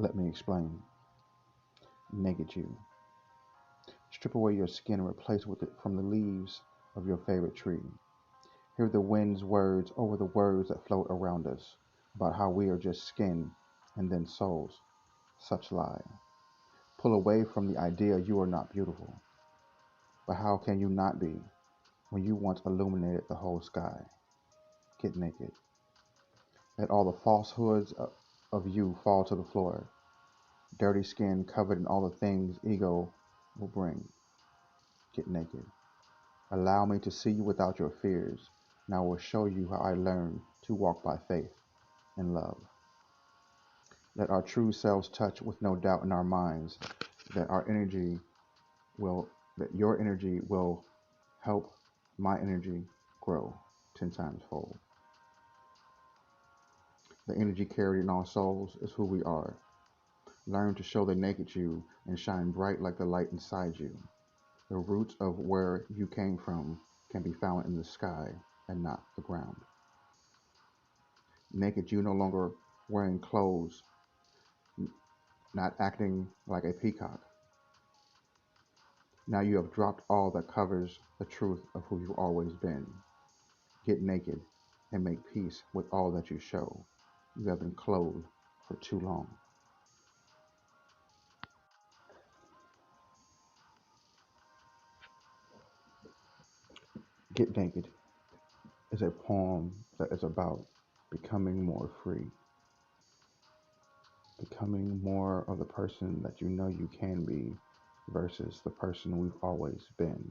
Let me explain. Naked you. Strip away your skin and replace with it from the leaves of your favorite tree. Hear the wind's words over the words that float around us about how we are just skin and then souls. Such lie. Pull away from the idea you are not beautiful. But how can you not be when you once illuminated the whole sky? Get naked. Let all the falsehoods of you fall to the floor. Dirty skin covered in all the things ego will bring. Get naked. Allow me to see you without your fears, and I will show you how I learned to walk by faith and love. Let our true selves touch with no doubt in our minds that our energy will, that your energy will help my energy grow 10 times fold. The energy carried in all souls is who we are. Learn to show the naked you and shine bright like the light inside you. The roots of where you came from can be found in the sky and not the ground. Naked you no longer wearing clothes, not acting like a peacock. Now you have dropped all that covers the truth of who you've always been. Get naked and make peace with all that you show. You have been clothed for too long. Get Naked is a poem that is about becoming more free, becoming more of the person that you know you can be versus the person we've always been.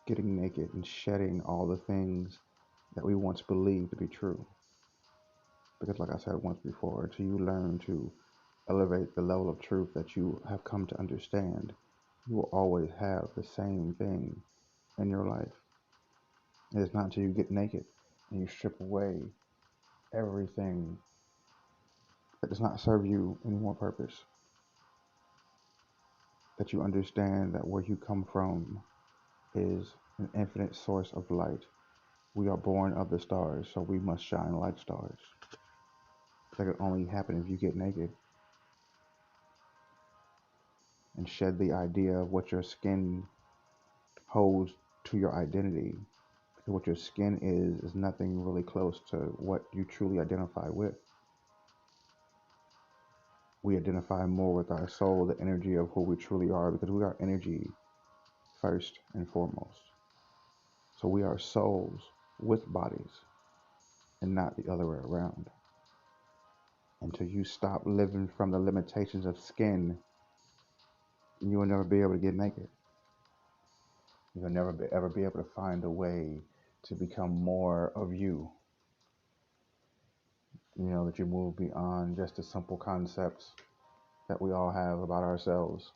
Getting naked and shedding all the things that we once believed to be true. Because, like I said once before, until you learn to elevate the level of truth that you have come to understand, you will always have the same thing in your life. It is not until you get naked and you strip away everything that does not serve you any more purpose that you understand that where you come from is an infinite source of light. We are born of the stars, so we must shine like stars. That can only happen if you get naked and shed the idea of what your skin holds to your identity. Because what your skin is nothing really close to what you truly identify with. We identify more with our soul, the energy of who we truly are, because we are energy first and foremost. So we are souls with bodies and not the other way around. Until you stop living from the limitations of skin, you will never be able to get naked. You'll never ever be able to find a way to become more of you. You know, that you move beyond just the simple concepts that we all have about ourselves.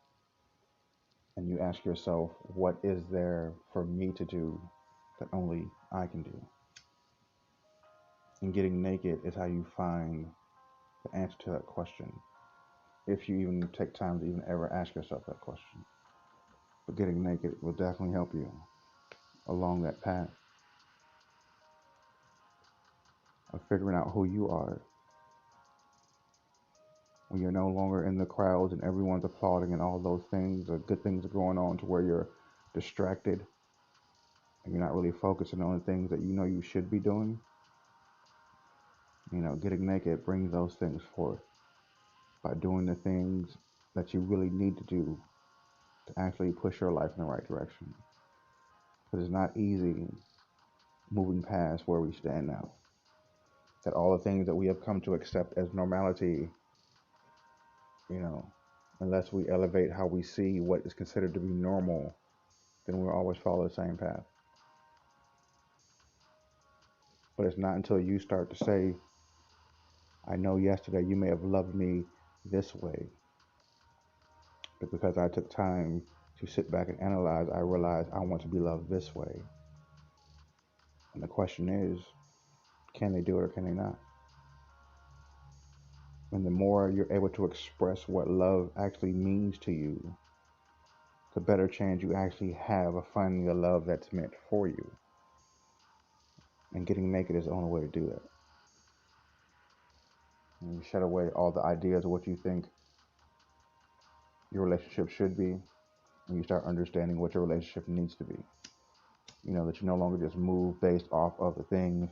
And you ask yourself, what is there for me to do that only I can do? And getting naked is how you find the answer to that question. If you even take time to even ever ask yourself that question. But getting naked will definitely help you along that path of figuring out who you are when you're no longer in the crowds and everyone's applauding and all those things or good things are going on to where you're distracted and you're not really focusing on the things that you know you should be doing. You know, getting naked brings those things forth by doing the things that you really need to do to actually push your life in the right direction. Because it's not easy moving past where we stand now. That all the things that we have come to accept as normality, you know, unless we elevate how we see what is considered to be normal, then we'll always follow the same path. But it's not until you start to say, I know yesterday you may have loved me this way, but because I took time to sit back and analyze, I realized I want to be loved this way. And the question is, can they do it or can they not? And the more you're able to express what love actually means to you, the better chance you actually have of finding the love that's meant for you. And getting naked is the only way to do that. And you shed away all the ideas of what you think your relationship should be, and you start understanding what your relationship needs to be. You know, that you no longer just move based off of the things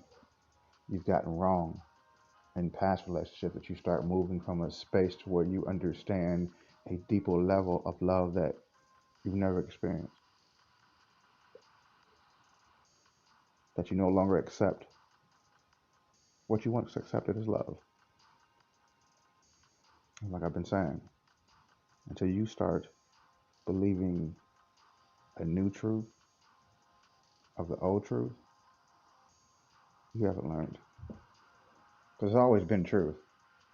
you've gotten wrong in past relationships, that you start moving from a space to where you understand a deeper level of love that you've never experienced. That you no longer accept what you once accepted as love. Like I've been saying, until you start believing a new truth of the old truth, you haven't learned. Because it's always been truth.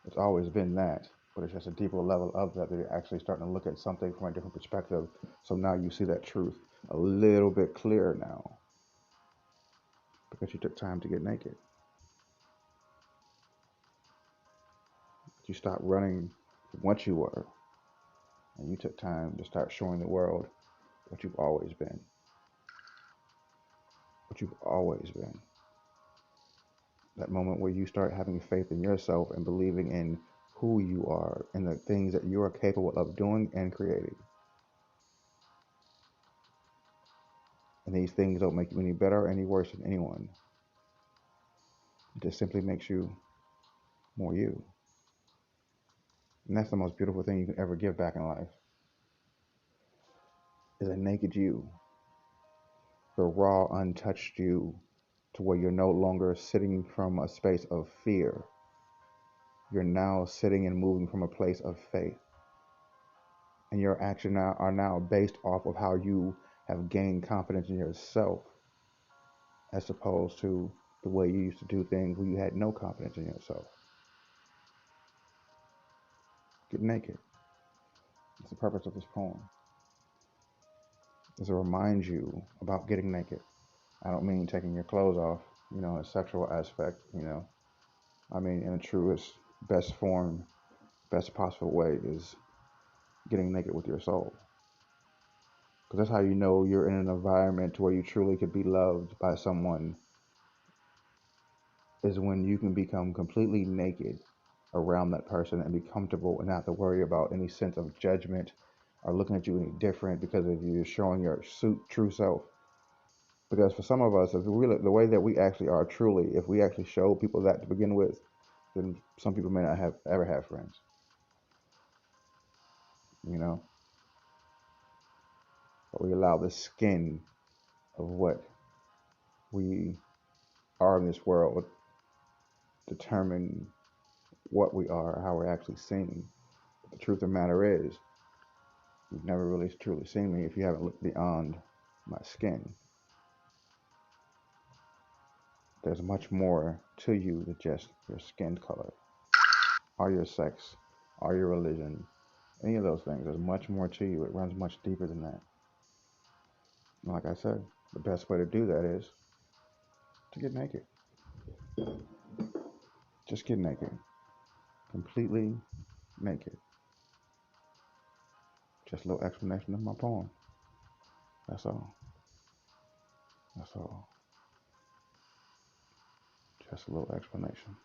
It's always been that. But it's just a deeper level of that you're actually starting to look at something from a different perspective. So now you see that truth a little bit clearer now. Because you took time to get naked. You stopped running from what you were. And you took time to start showing the world what you've always been. What you've always been. That moment where you start having faith in yourself and believing in who you are and the things that you are capable of doing and creating. And these things don't make you any better or any worse than anyone. It just simply makes you more you. And that's the most beautiful thing you can ever give back in life. Is a naked you. The raw, untouched you, to where you're no longer sitting from a space of fear. You're now sitting and moving from a place of faith. And your actions are now based off of how you have gained confidence in yourself, as opposed to the way you used to do things when you had no confidence in yourself. Get naked. That's the purpose of this poem. Is to remind you about getting naked. I don't mean taking your clothes off, in a sexual aspect, I mean, in the truest, best form, best possible way is getting naked with your soul. Because that's how you know you're in an environment to where you truly could be loved by someone, is when you can become completely naked around that person and be comfortable and not have to worry about any sense of judgment or looking at you any different because of you showing your true self. Because for some of us, if we the way that we actually are truly, if we actually show people that to begin with, then some people may not ever have friends. But we allow the skin of what we are in this world determine what we are, how we're actually seen. But the truth of the matter is, you've never really truly seen me if you haven't looked beyond my skin. There's much more to you than just your skin color, or your sex, or your religion, any of those things. There's much more to you. It runs much deeper than that. And like I said, the best way to do that is to get naked. Just get naked. Completely naked. Just a little explanation of my poem. That's all. That's all. Just a little explanation.